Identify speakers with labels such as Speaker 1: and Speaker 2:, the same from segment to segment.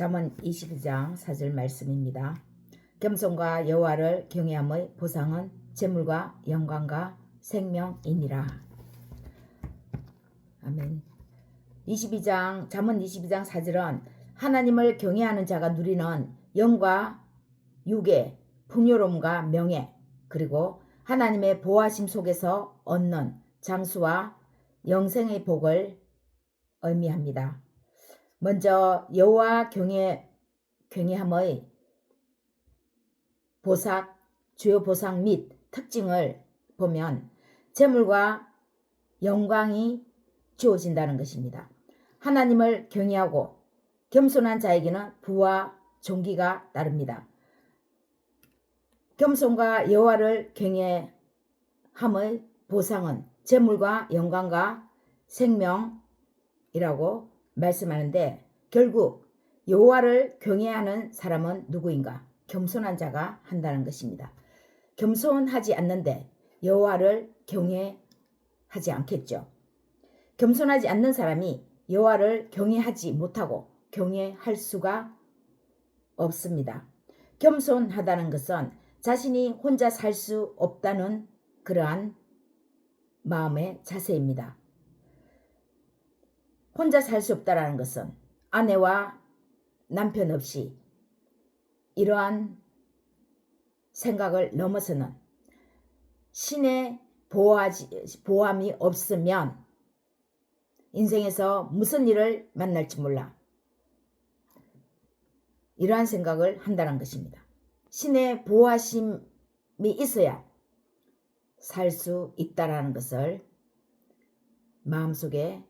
Speaker 1: 잠언 22장 4절 말씀입니다. 겸손과 여호와를 경외함의 보상은 재물과 영광과 생명이니라. 아멘. 잠언 22장 4절은 하나님을 경외하는 자가 누리는 영과 육의 풍요로움과 명예, 그리고 하나님의 보호하심 속에서 얻는 장수와 영생의 복을 의미합니다. 먼저 여호와 경외함의 주요 보상 및 특징을 보면 재물과 영광이 주어진다는 것입니다. 하나님을 경외하고 겸손한 자에게는 부와 존귀가 따릅니다. 겸손과 여호와를 경외함의 보상은 재물과 영광과 생명이라고 말씀하는데, 결국 여호와를 경외하는 사람은 누구인가? 겸손한 자가 한다는 것입니다. 겸손하지 않는데 여호와를 경외하지 않겠죠. 겸손하지 않는 사람이 여호와를 경외하지 못하고 경외할 수가 없습니다. 겸손하다는 것은 자신이 혼자 살 수 없다는 그러한 마음의 자세입니다. 혼자 살 수 없다라는 것은 아내와 남편 없이 이러한 생각을 넘어서는 신의 보호함이 없으면 인생에서 무슨 일을 만날지 몰라, 이러한 생각을 한다는 것입니다. 신의 보호하심이 있어야 살 수 있다라는 것을 마음속에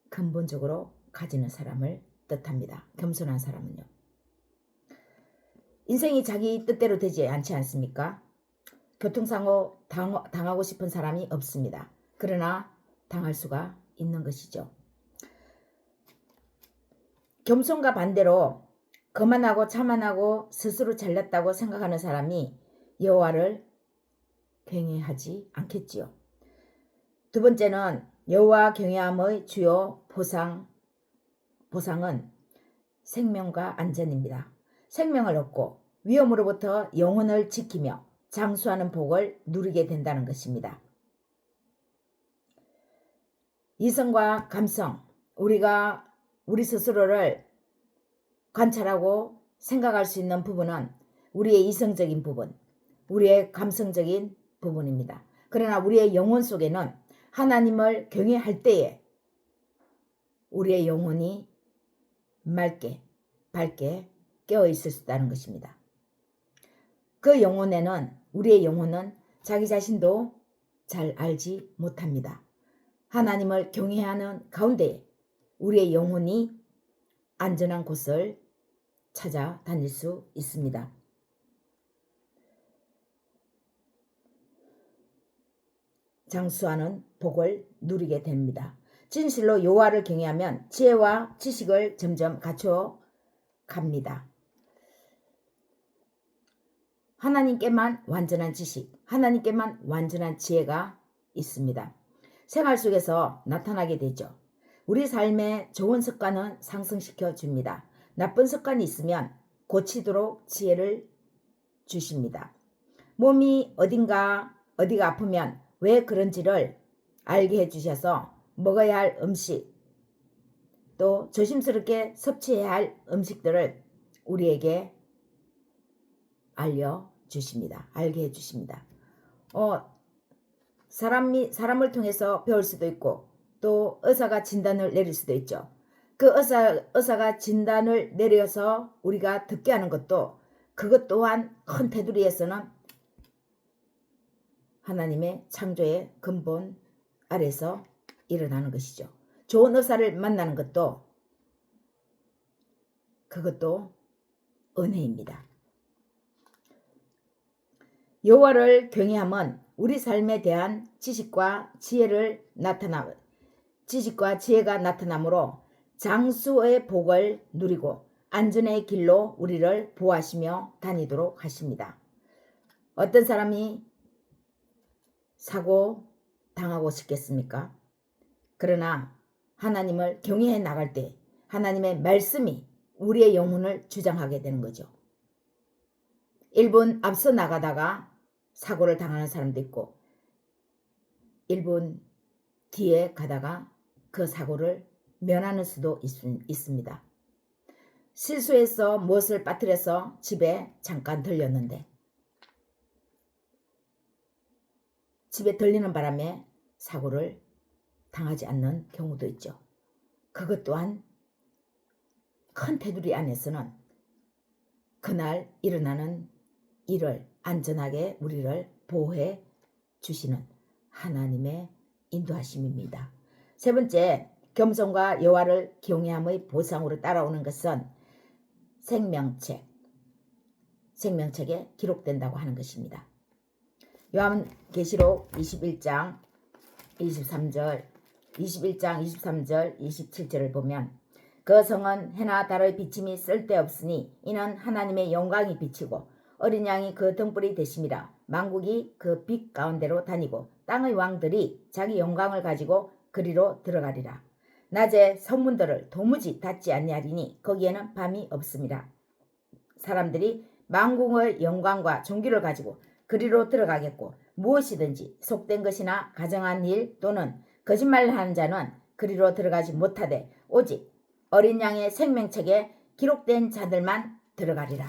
Speaker 1: 근본적으로 가지는 사람을 뜻합니다. 겸손한 사람은요. 인생이 자기 뜻대로 되지 않지 않습니까? 교통사고 당하고 싶은 사람이 없습니다. 그러나 당할 수가 있는 것이죠. 겸손과 반대로 거만하고 자만하고 스스로 잘났다고 생각하는 사람이 여호와를 경외하지 않겠지요. 두 번째는 여호와 경외함의 주요 보상은 생명과 안전입니다. 생명을 얻고 위험으로부터 영혼을 지키며 장수하는 복을 누리게 된다는 것입니다. 이성과 감성, 우리가 우리 스스로를 관찰하고 생각할 수 있는 부분은 우리의 이성적인 부분, 우리의 감성적인 부분입니다. 그러나 우리의 영혼 속에는 하나님을 경외할 때에 우리의 영혼이 맑게 밝게 깨어 있을 수 있다는 것입니다. 우리의 영혼은 자기 자신도 잘 알지 못합니다. 하나님을 경외하는 가운데 우리의 영혼이 안전한 곳을 찾아다닐 수 있습니다. 장수하는 복을 누리게 됩니다. 진실로 여호와를 경외하면 지혜와 지식을 점점 갖춰 갑니다. 하나님께만 완전한 지식, 하나님께만 완전한 지혜가 있습니다. 생활 속에서 나타나게 되죠. 우리 삶의 좋은 습관은 상승시켜 줍니다. 나쁜 습관이 있으면 고치도록 지혜를 주십니다. 몸이 어디가 아프면 왜 그런지를 알게 해주셔서 먹어야 할 음식, 또 조심스럽게 섭취해야 할 음식들을 우리에게 알려주십니다. 알게 해주십니다. 사람을 통해서 배울 수도 있고, 또 의사가 진단을 내릴 수도 있죠. 그 의사가 진단을 내려서 우리가 듣게 하는 것도, 그것 또한 큰 테두리에서는 하나님의 창조의 근본 아래서 일어나는 것이죠. 좋은 의사를 만나는 것도, 그것도 은혜입니다. 여호와를 경외함은 우리 삶에 대한 지식과 지혜가 나타나므로 장수의 복을 누리고 안전의 길로 우리를 보호하시며 다니도록 하십니다. 어떤 사람이 사고 당하고 싶겠습니까? 그러나 하나님을 경외해 나갈 때 하나님의 말씀이 우리의 영혼을 주장하게 되는 거죠. 1분 앞서 나가다가 사고를 당하는 사람도 있고 1분 뒤에 가다가 그 사고를 면하는 수도 있습니다. 실수해서 무엇을 빠뜨려서 집에 잠깐 들렸는데 집에 들리는 바람에 사고를 당하지 않는 경우도 있죠. 그것 또한 큰 테두리 안에서는 그날 일어나는 일을 안전하게 우리를 보호해 주시는 하나님의 인도하심입니다. 세 번째, 겸손과 여호와를 경외함의 보상으로 따라오는 것은 생명책에 기록된다고 하는 것입니다. 요한계시록 21장 23절, 27절을 보면 그 성은 해나 달의 비침이 쓸데없으니 이는 하나님의 영광이 비치고 어린 양이 그 등불이 되심이라. 만국이 그 빛 가운데로 다니고 땅의 왕들이 자기 영광을 가지고 그리로 들어가리라. 낮에 성문들을 도무지 닫지 아니하리니 거기에는 밤이 없음이라. 사람들이 만국의 영광과 존귀를 가지고 그리로 들어가겠고 무엇이든지 속된 것이나 가정한 일 또는 거짓말하는 자는 그리로 들어가지 못하되 오직 어린 양의 생명책에 기록된 자들만 들어가리라.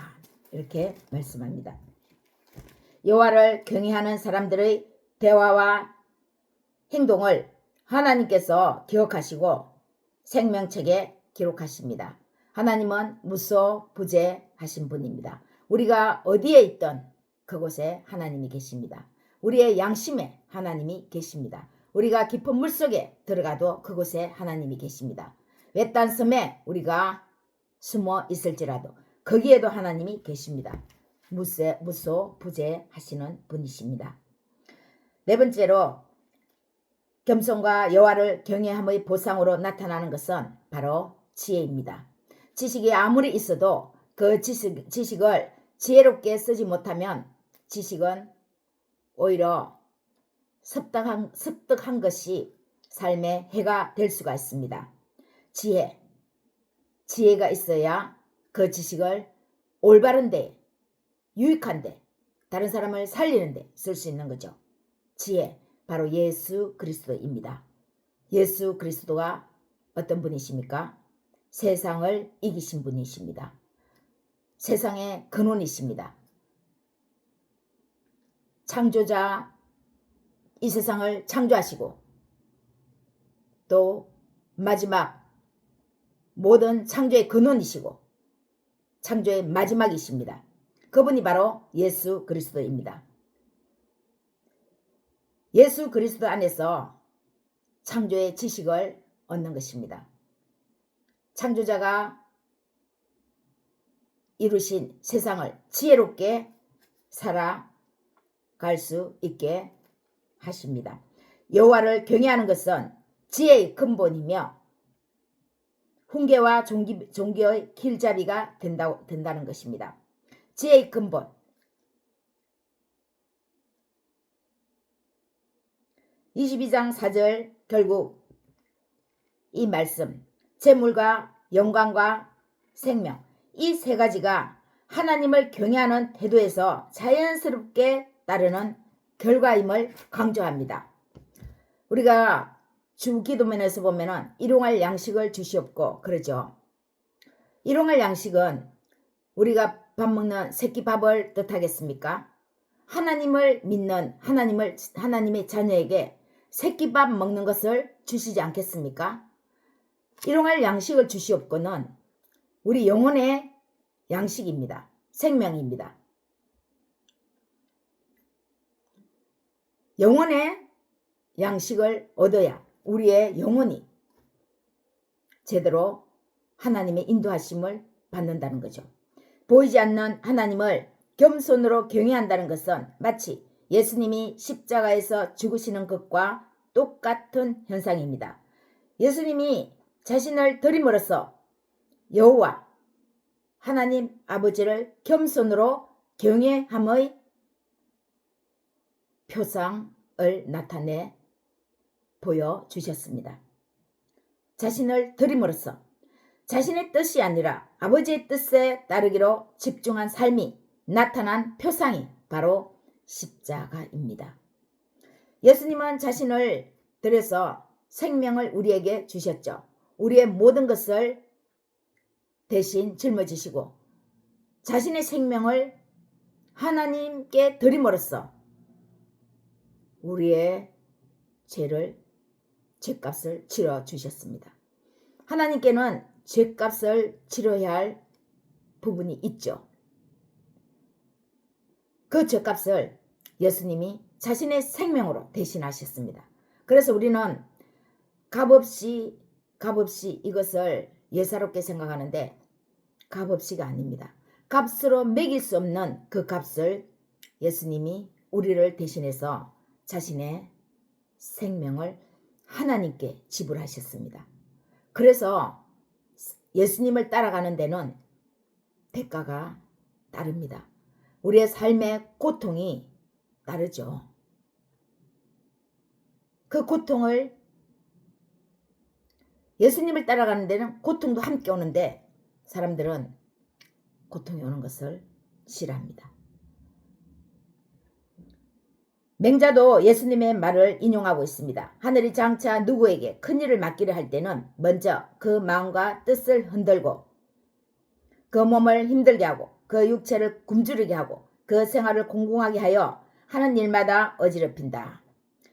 Speaker 1: 이렇게 말씀합니다. 여호와를 경외하는 사람들의 대화와 행동을 하나님께서 기억하시고 생명책에 기록하십니다. 하나님은 무소부재하신 분입니다. 우리가 어디에 있든 그곳에 하나님이 계십니다. 우리의 양심에 하나님이 계십니다. 우리가 깊은 물속에 들어가도 그곳에 하나님이 계십니다. 외딴 섬에 우리가 숨어 있을지라도 거기에도 하나님이 계십니다. 무소부재하시는 분이십니다. 네 번째로 겸손과 여호와를 경외함의 보상으로 나타나는 것은 바로 지혜입니다. 지식이 아무리 있어도 그 지식을 지혜롭게 쓰지 못하면 지식은 오히려 습득한 것이 삶의 해가 될 수가 있습니다. 지혜가 있어야 그 지식을 올바른 데, 유익한 데, 다른 사람을 살리는 데 쓸 수 있는 거죠. 지혜, 바로 예수 그리스도입니다. 예수 그리스도가 어떤 분이십니까? 세상을 이기신 분이십니다. 세상의 근원이십니다. 창조자, 이 세상을 창조하시고 또 마지막 모든 창조의 근원이시고 창조의 마지막이십니다. 그분이 바로 예수 그리스도입니다. 예수 그리스도 안에서 창조의 지식을 얻는 것입니다. 창조자가 이루신 세상을 지혜롭게 살아갈 수 있게 하십니다. 여호와를 경외하는 것은 지혜의 근본이며 훈계와 종교의 길잡이가 된다는 것입니다. 지혜의 근본. 22장 4절 결국 이 말씀, 재물과 영광과 생명, 이 세 가지가 하나님을 경외하는 태도에서 자연스럽게 따르는 결과임을 강조합니다. 우리가 주 기도문에서 보면은 일용할 양식을 주시옵고 그러죠. 일용할 양식은 우리가 밥 먹는 새끼밥을 뜻하겠습니까? 하나님을 믿는 하나님의 자녀에게 새끼밥 먹는 것을 주시지 않겠습니까? 일용할 양식을 주시옵고는 우리 영혼의 양식입니다. 생명입니다. 영혼의 양식을 얻어야 우리의 영혼이 제대로 하나님의 인도하심을 받는다는 거죠. 보이지 않는 하나님을 겸손으로 경외한다는 것은 마치 예수님이 십자가에서 죽으시는 것과 똑같은 현상입니다. 예수님이 자신을 드림으로써 여호와 하나님 아버지를 겸손으로 경외함의 표상을 나타내 보여주셨습니다. 자신을 드림으로써 자신의 뜻이 아니라 아버지의 뜻에 따르기로 집중한 삶이 나타난 표상이 바로 십자가입니다. 예수님은 자신을 들여서 생명을 우리에게 주셨죠. 우리의 모든 것을 대신 짊어지시고 자신의 생명을 하나님께 드림으로써 우리의 죄값을 치러 주셨습니다. 하나님께는 죄값을 치러야 할 부분이 있죠. 그 죄값을 예수님이 자신의 생명으로 대신하셨습니다. 그래서 우리는 값없이 이것을 예사롭게 생각하는데 값없이가 아닙니다. 값으로 매길 수 없는 그 값을 예수님이 우리를 대신해서 자신의 생명을 하나님께 지불하셨습니다. 그래서 예수님을 따라가는 데는 대가가 따릅니다. 우리의 삶의 고통이 따르죠. 그 고통을 예수님을 따라가는 데는 고통도 함께 오는데 사람들은 고통이 오는 것을 싫어합니다. 맹자도 예수님의 말을 인용하고 있습니다. 하늘이 장차 누구에게 큰일을 맡기려 할 때는 먼저 그 마음과 뜻을 흔들고 그 몸을 힘들게 하고 그 육체를 굶주리게 하고 그 생활을 공공하게 하여 하는 일마다 어지럽힌다.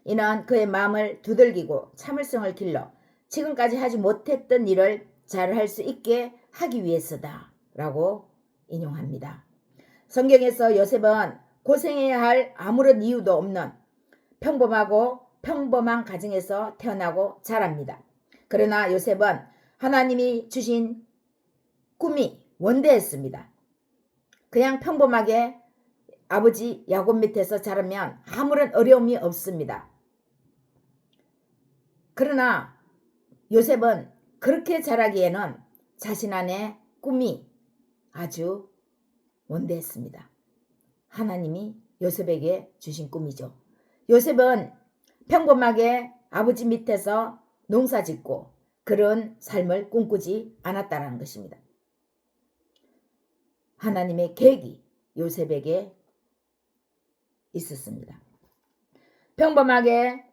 Speaker 1: 이는 그의 마음을 두들기고 참을성을 길러 지금까지 하지 못했던 일을 잘할 수 있게 하기 위해서다 라고 인용합니다. 성경에서 요셉은 고생해야 할 아무런 이유도 없는 평범한 가정에서 태어나고 자랍니다. 그러나 요셉은 하나님이 주신 꿈이 원대했습니다. 그냥 평범하게 아버지 야곱 밑에서 자라면 아무런 어려움이 없습니다. 그러나 요셉은 그렇게 자라기에는 자신 안에 꿈이 아주 원대했습니다. 하나님이 요셉에게 주신 꿈이죠. 요셉은 평범하게 아버지 밑에서 농사짓고 그런 삶을 꿈꾸지 않았다는 것입니다. 하나님의 계획이 요셉에게 있었습니다. 평범하게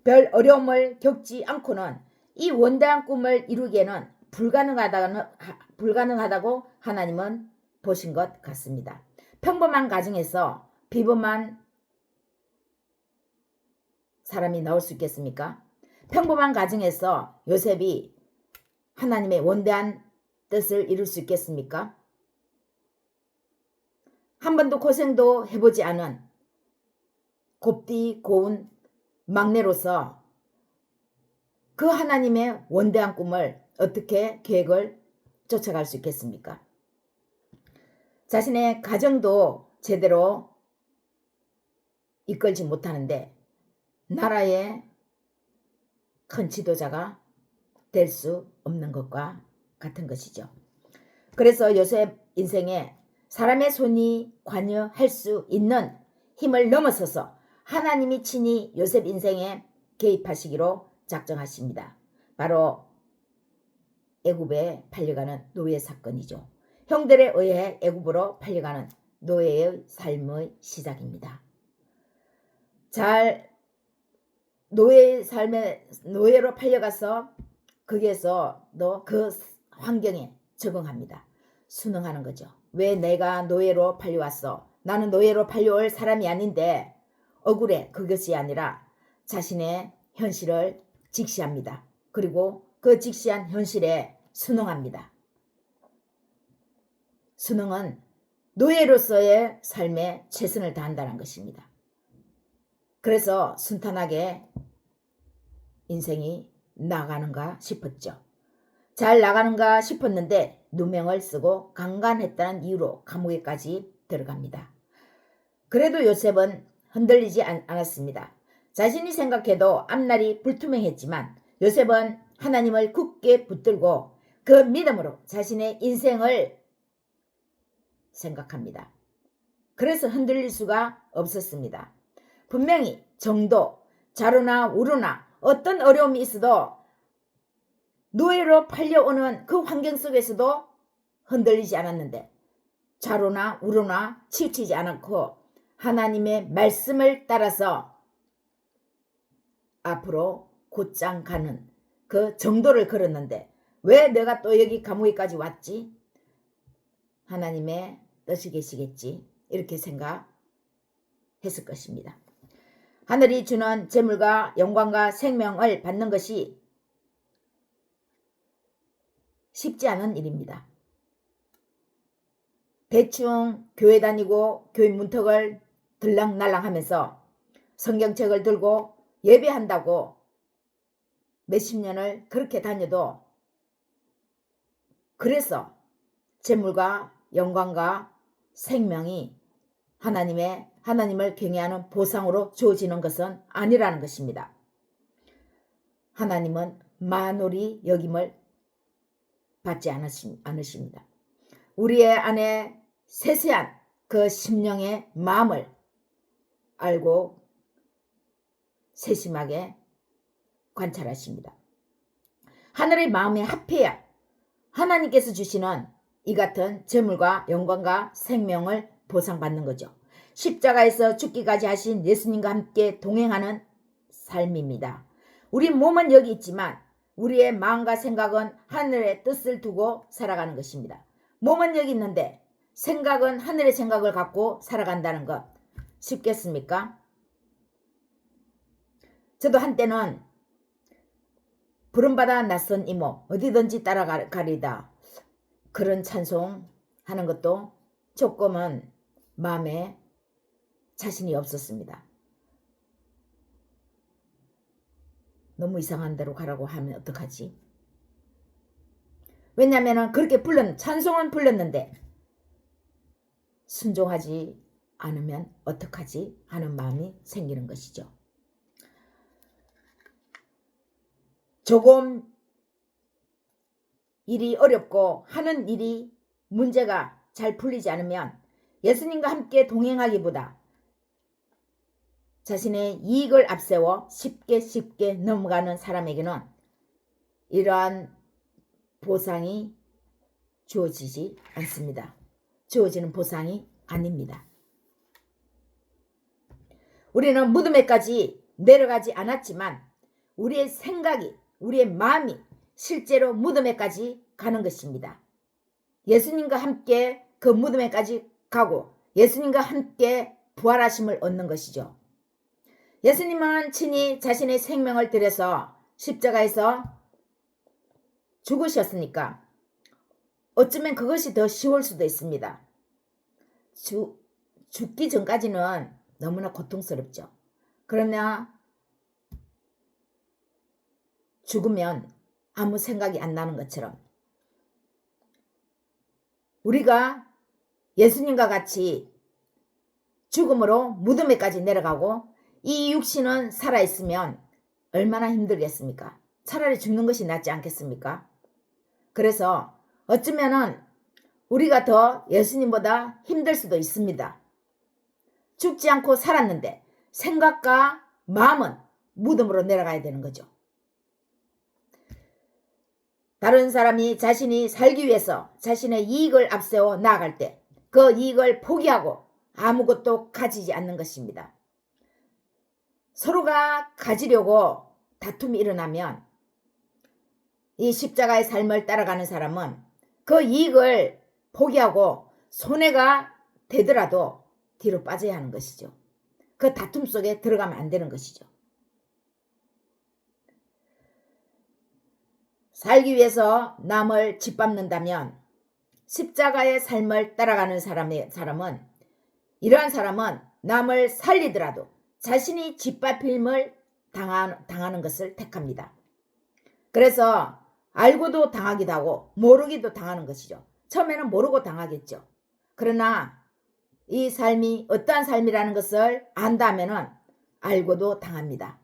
Speaker 1: 별 어려움을 겪지 않고는 이 원대한 꿈을 이루기에는 불가능하다고 하나님은 보신 것 같습니다. 평범한 가정에서 비범한 사람이 나올 수 있겠습니까? 평범한 가정에서 요셉이 하나님의 원대한 뜻을 이룰 수 있겠습니까? 한 번도 고생도 해보지 않은 곱디 고운 막내로서 그 하나님의 원대한 꿈을 어떻게 계획을 쫓아갈 수 있겠습니까? 자신의 가정도 제대로 이끌지 못하는데 나라의 큰 지도자가 될 수 없는 것과 같은 것이죠. 그래서 요셉 인생에 사람의 손이 관여할 수 있는 힘을 넘어서서 하나님이 친히 요셉 인생에 개입하시기로 작정하십니다. 바로 애굽에 팔려가는 노예 사건이죠. 형들에 의해 애굽으로 팔려가는 노예의 삶의 시작입니다. 노예로 팔려가서 거기에서도 그 환경에 적응합니다. 순응하는 거죠. 왜 내가 노예로 팔려왔어? 나는 노예로 팔려올 사람이 아닌데 억울해. 그것이 아니라 자신의 현실을 직시합니다. 그리고 그 직시한 현실에 순응합니다. 순응은 노예로서의 삶에 최선을 다한다는 것입니다. 그래서 순탄하게 인생이 나가는가 싶었죠. 잘 나가는가 싶었는데 누명을 쓰고 강간했다는 이유로 감옥에까지 들어갑니다. 그래도 요셉은 흔들리지 않았습니다. 자신이 생각해도 앞날이 불투명했지만 요셉은 하나님을 굳게 붙들고 그 믿음으로 자신의 인생을 생각합니다. 그래서 흔들릴 수가 없었습니다. 분명히 정도, 자루나 우루나 어떤 어려움이 있어도 노예로 팔려오는 그 환경 속에서도 흔들리지 않았는데 좌로나 우로나 치우치지 않고 하나님의 말씀을 따라서 앞으로 곧장 가는 그 정도를 걸었는데 왜 내가 또 여기 감옥에까지 왔지? 하나님의 뜻이 계시겠지. 이렇게 생각했을 것입니다. 하늘이 주는 재물과 영광과 생명을 받는 것이 쉽지 않은 일입니다. 대충 교회 다니고 교회 문턱을 들락날락 하면서 성경책을 들고 예배한다고 몇십 년을 그렇게 다녀도 그래서 재물과 영광과 생명이 하나님을 경외하는 보상으로 주어지는 것은 아니라는 것입니다. 하나님은 만홀히 여김을 받지 않으십니다. 우리의 안에 세세한 그 심령의 마음을 알고 세심하게 관찰하십니다. 하늘의 마음에 합해야 하나님께서 주시는 이 같은 재물과 영광과 생명을 보상받는 거죠. 십자가에서 죽기까지 하신 예수님과 함께 동행하는 삶입니다. 우리 몸은 여기 있지만 우리의 마음과 생각은 하늘의 뜻을 두고 살아가는 것입니다. 몸은 여기 있는데 생각은 하늘의 생각을 갖고 살아간다는 것 쉽겠습니까? 저도 한때는 부름받아 낯선 이모 어디든지 따라가리다 그런 찬송 하는 것도 조금은 마음에 자신이 없었습니다. 너무 이상한 데로 가라고 하면 어떡하지? 왜냐하면 그렇게 찬송은 불렀는데 순종하지 않으면 어떡하지 하는 마음이 생기는 것이죠. 조금 일이 어렵고 하는 일이 문제가 잘 풀리지 않으면 예수님과 함께 동행하기보다 자신의 이익을 앞세워 쉽게 넘어가는 사람에게는 이러한 보상이 주어지지 않습니다. 주어지는 보상이 아닙니다. 우리는 무덤에까지 내려가지 않았지만 우리의 생각이 우리의 마음이 실제로 무덤에까지 가는 것입니다. 예수님과 함께 그 무덤에까지 가고 예수님과 함께 부활하심을 얻는 것이죠. 예수님은 친히 자신의 생명을 들여서 십자가에서 죽으셨으니까 어쩌면 그것이 더 쉬울 수도 있습니다. 죽기 전까지는 너무나 고통스럽죠. 그러나 죽으면 아무 생각이 안 나는 것처럼 우리가 예수님과 같이 죽음으로 무덤에까지 내려가고 이 육신은 살아있으면 얼마나 힘들겠습니까? 차라리 죽는 것이 낫지 않겠습니까? 그래서 어쩌면은 우리가 더 예수님보다 힘들 수도 있습니다. 죽지 않고 살았는데 생각과 마음은 무덤으로 내려가야 되는 거죠. 다른 사람이 자신이 살기 위해서 자신의 이익을 앞세워 나아갈 때 그 이익을 포기하고 아무것도 가지지 않는 것입니다. 서로가 가지려고 다툼이 일어나면 이 십자가의 삶을 따라가는 사람은 그 이익을 포기하고 손해가 되더라도 뒤로 빠져야 하는 것이죠. 그 다툼 속에 들어가면 안 되는 것이죠. 살기 위해서 남을 짓밟는다면 십자가의 삶을 따라가는 사람은 이러한 사람은 남을 살리더라도 자신이 짓밟힘을 당하는 것을 택합니다. 그래서 알고도 당하기도 하고 모르기도 당하는 것이죠. 처음에는 모르고 당하겠죠. 그러나 이 삶이 어떠한 삶이라는 것을 안다면은 알고도 당합니다.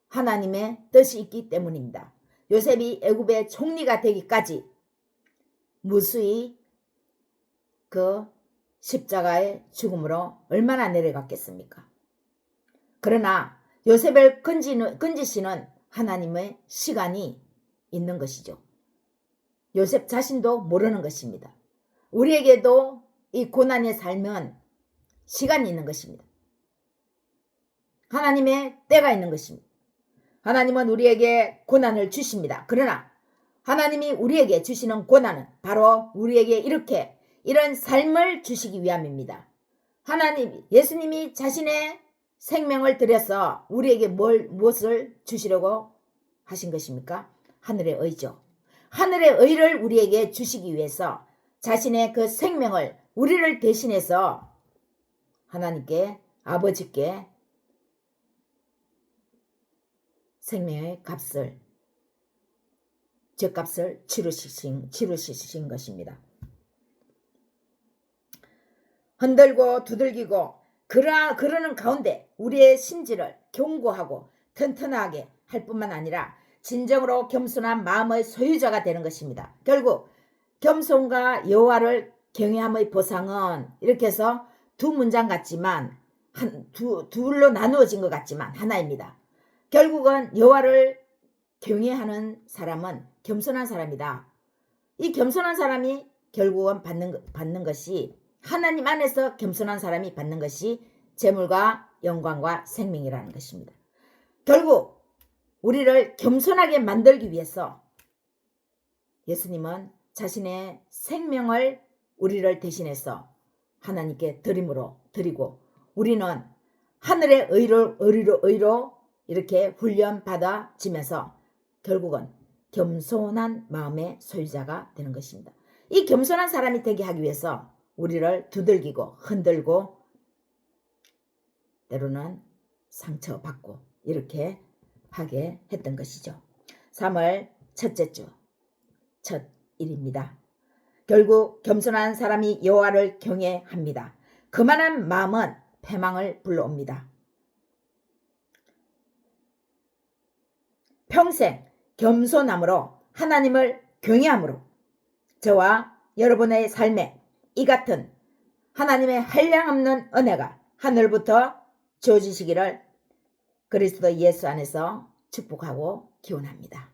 Speaker 1: 하나님의 뜻이 있기 때문입니다. 요셉이 애굽의 총리가 되기까지 무수히 그 십자가의 죽음으로 얼마나 내려갔겠습니까? 그러나 요셉을 건지시는 하나님의 시간이 있는 것이죠. 요셉 자신도 모르는 것입니다. 우리에게도 이 고난의 삶은 시간이 있는 것입니다. 하나님의 때가 있는 것입니다. 하나님은 우리에게 고난을 주십니다. 그러나 하나님이 우리에게 주시는 고난은 바로 우리에게 이런 삶을 주시기 위함입니다. 예수님이 자신의 생명을 들여서 우리에게 무엇을 주시려고 하신 것입니까? 하늘의 의죠. 하늘의 의를 우리에게 주시기 위해서 자신의 그 생명을 우리를 대신해서 하나님께, 아버지께 생명의 값을, 죄값을 치르신 것입니다. 흔들고 두들기고 그러는 가운데 우리의 심지를 견고하고 튼튼하게 할 뿐만 아니라 진정으로 겸손한 마음의 소유자가 되는 것입니다. 결국 겸손과 여호와를 경외함의 보상은 이렇게 해서 두 문장 같지만 둘로 나누어진 것 같지만 하나입니다. 결국은 여호와를 경외하는 사람은 겸손한 사람이다. 이 겸손한 사람이 결국은 받는 것이, 하나님 안에서 겸손한 사람이 받는 것이 재물과 영광과 생명이라는 것입니다. 결국 우리를 겸손하게 만들기 위해서 예수님은 자신의 생명을 우리를 대신해서 하나님께 드리고 우리는 하늘의 의로 이렇게 훈련받아지면서 결국은 겸손한 마음의 소유자가 되는 것입니다. 이 겸손한 사람이 되게 하기 위해서 우리를 두들기고 흔들고 때로는 상처받고 이렇게 하게 했던 것이죠. 3월 첫째 주 첫 일입니다. 결국 겸손한 사람이 여호와를 경외합니다. 그만한 마음은 패망을 불러옵니다. 평생 겸손함으로 하나님을 경외함으로 저와 여러분의 삶에 이 같은 하나님의 한량없는 은혜가 하늘부터 주어지시기를 그리스도 예수 안에서 축복하고 기원합니다.